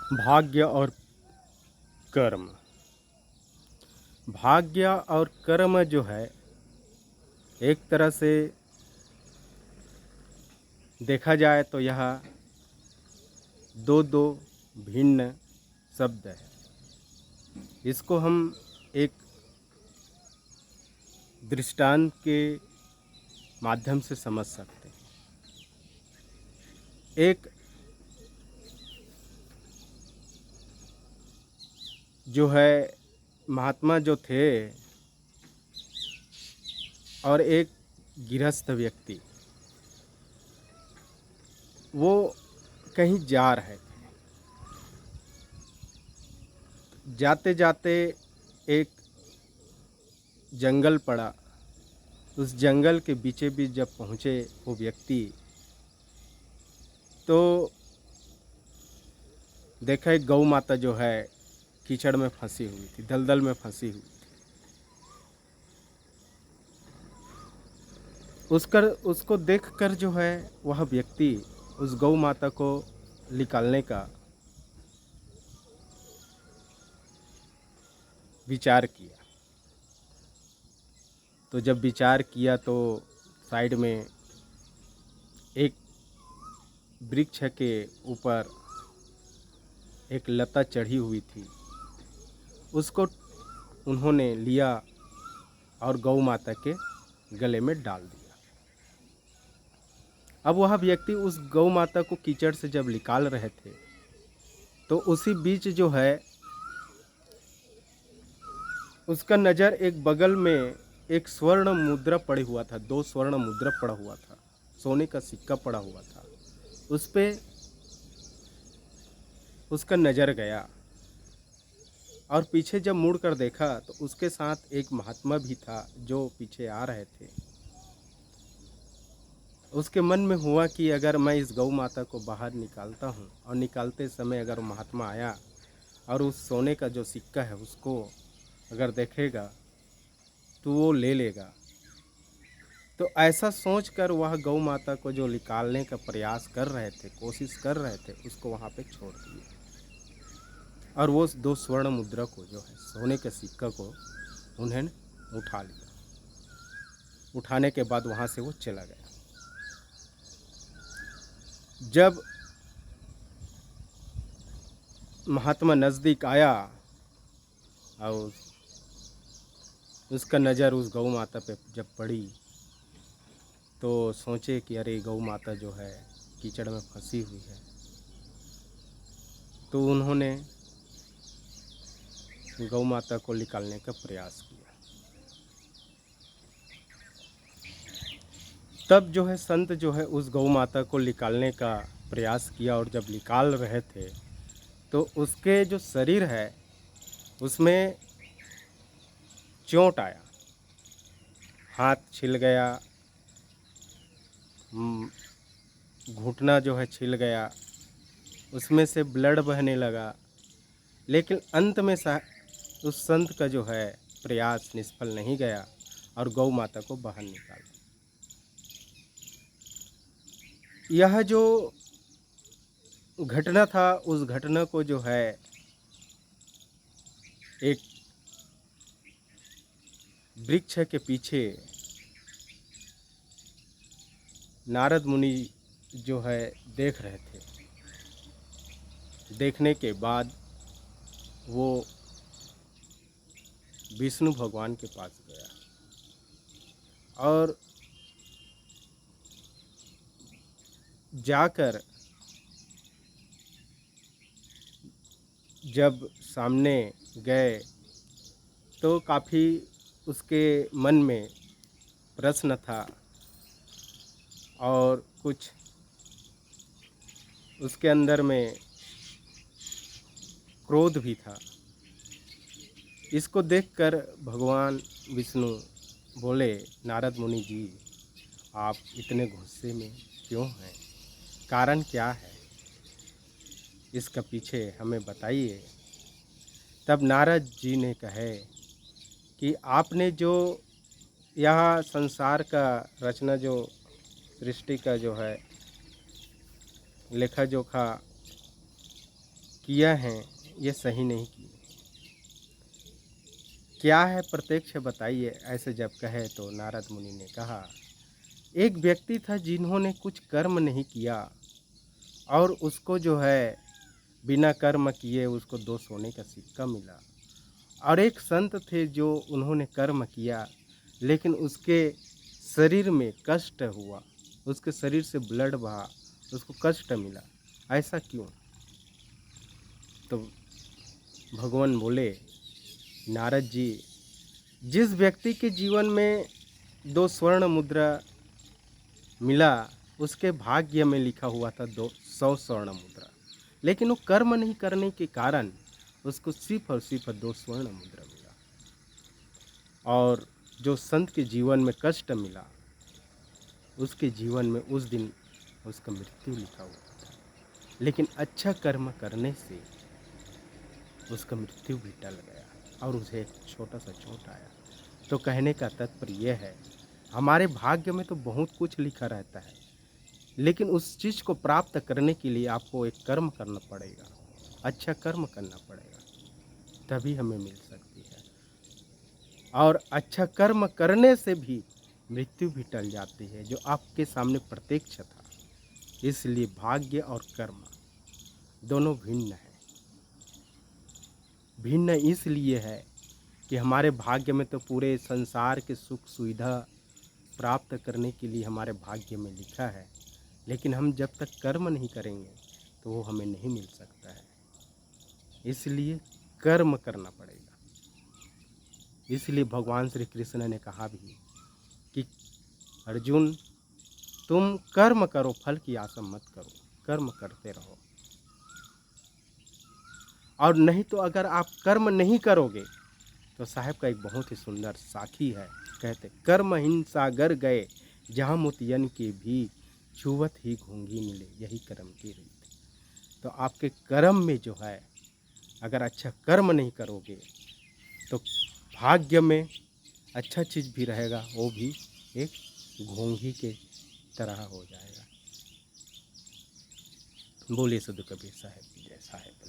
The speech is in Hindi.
भाग्य और कर्म। भाग्य और कर्म जो है एक तरह से देखा जाए तो यह दो दो भिन्न शब्द है। इसको हम एक दृष्टांत के माध्यम से समझ सकते हैं। एक जो है महात्मा जो थे और एक गृहस्थ व्यक्ति, वो कहीं जा रहे थे। जाते जाते एक जंगल पड़ा। उस जंगल के बीचे बीच जब पहुँचे वो व्यक्ति, तो देखा एक गौ माता जो है कीचड़ में फंसी हुई थी, दलदल में फंसी हुई थी। उसको देखकर जो है वह व्यक्ति उस गौ माता को निकालने का विचार किया। तो जब विचार किया तो साइड में एक वृक्ष के ऊपर एक लता चढ़ी हुई थी, उसको उन्होंने लिया और गौ माता के गले में डाल दिया। अब वह व्यक्ति उस गौ माता को कीचड़ से जब निकाल रहे थे, तो उसी बीच जो है उसका नज़र एक बगल में एक स्वर्ण मुद्रा पड़ा हुआ था, 2 स्वर्ण मुद्रा पड़ा हुआ था, सोने का सिक्का पड़ा हुआ था। उस पे उसका नज़र गया और पीछे जब मुड़ कर देखा तो उसके साथ एक महात्मा भी था जो पीछे आ रहे थे। उसके मन में हुआ कि अगर मैं इस गौ माता को बाहर निकालता हूँ और निकालते समय अगर महात्मा आया और उस सोने का जो सिक्का है उसको अगर देखेगा तो वो ले लेगा। तो ऐसा सोचकर वह गौ माता को जो निकालने का प्रयास कर रहे थे, कोशिश कर रहे थे, उसको वहाँ पे छोड़ दिया और वो 2 स्वर्ण मुद्रा को जो है सोने के सिक्का को उन्होंने उठा लिया। उठाने के बाद वहाँ से वो चला गया। जब महात्मा नज़दीक आया और उसका नज़र उस गौ माता पे जब पड़ी तो सोचे कि अरे गौ माता जो है कीचड़ में फंसी हुई है। तो उन्होंने गौ माता को निकालने का प्रयास किया। तब जो है संत जो है उस गौ माता को निकालने का प्रयास किया और जब निकाल रहे थे तो उसके जो शरीर है उसमें चोट आया, हाथ छिल गया, घुटना जो है छिल गया, उसमें से ब्लड बहने लगा। लेकिन अंत में उस संत का जो है प्रयास निष्फल नहीं गया और गौ माता को बाहर निकाला। यह जो घटना था उस घटना को जो है एक वृक्ष के पीछे नारद मुनि जो है देख रहे थे। देखने के बाद वो विष्णु भगवान के पास गया और जाकर जब सामने गए तो काफ़ी उसके मन में प्रश्न था और कुछ उसके अंदर में क्रोध भी था। इसको देखकर भगवान विष्णु बोले, नारद मुनि जी आप इतने गुस्से में क्यों हैं, कारण क्या है, इसका पीछे हमें बताइए। तब नारद जी ने कहे कि आपने जो यह संसार का रचना जो सृष्टि का जो है लेखा जोखा किया है ये सही नहीं किए। क्या है प्रत्यक्ष बताइए, ऐसे जब कहे तो नारद मुनि ने कहा, एक व्यक्ति था जिन्होंने कुछ कर्म नहीं किया और उसको जो है बिना कर्म किए उसको 2 सोने का सिक्का मिला। और एक संत थे जो उन्होंने कर्म किया लेकिन उसके शरीर में कष्ट हुआ, उसके शरीर से ब्लड बहा, उसको कष्ट मिला। ऐसा क्यों? तो भगवान बोले, नारद जी, जिस व्यक्ति के जीवन में 2 स्वर्ण मुद्रा मिला, उसके भाग्य में लिखा हुआ था 100 स्वर्ण मुद्रा, लेकिन वो कर्म नहीं करने के कारण उसको सिर्फ और सिर्फ 2 स्वर्ण मुद्रा मिला। और जो संत के जीवन में कष्ट मिला, उसके जीवन में उस दिन उसका मृत्यु लिखा हुआ था, लेकिन अच्छा कर्म करने से उसका मृत्यु भी टल गया और उसे एक छोटा सा चोट आया। तो कहने का तात्पर्य यह है, हमारे भाग्य में तो बहुत कुछ लिखा रहता है, लेकिन उस चीज़ को प्राप्त करने के लिए आपको एक कर्म करना पड़ेगा, अच्छा कर्म करना पड़ेगा, तभी हमें मिल सकती है। और अच्छा कर्म करने से भी मृत्यु भी टल जाती है, जो आपके सामने प्रत्यक्ष था। इसलिए भाग्य और कर्म दोनों भिन्न हैं। भिन्न इसलिए है कि हमारे भाग्य में तो पूरे संसार के सुख सुविधा प्राप्त करने के लिए हमारे भाग्य में लिखा है, लेकिन हम जब तक कर्म नहीं करेंगे तो वो हमें नहीं मिल सकता है। इसलिए कर्म करना पड़ेगा। इसलिए भगवान श्री कृष्ण ने कहा भी कि अर्जुन, तुम कर्म करो, फल की आशा मत करो, कर्म करते रहो। और नहीं तो अगर आप कर्म नहीं करोगे तो साहब का एक बहुत ही सुंदर साखी है, कहते, कर्म हिंसा गर गए जहाँ मोतियन के भी, छुवत ही घूंघी मिले यही कर्म की रीत। तो आपके कर्म में जो है, अगर अच्छा कर्म नहीं करोगे तो भाग्य में अच्छा चीज़ भी रहेगा, वो भी एक घोंघी के तरह हो जाएगा। बोलिए सदु कबीर साहब की जय साहब।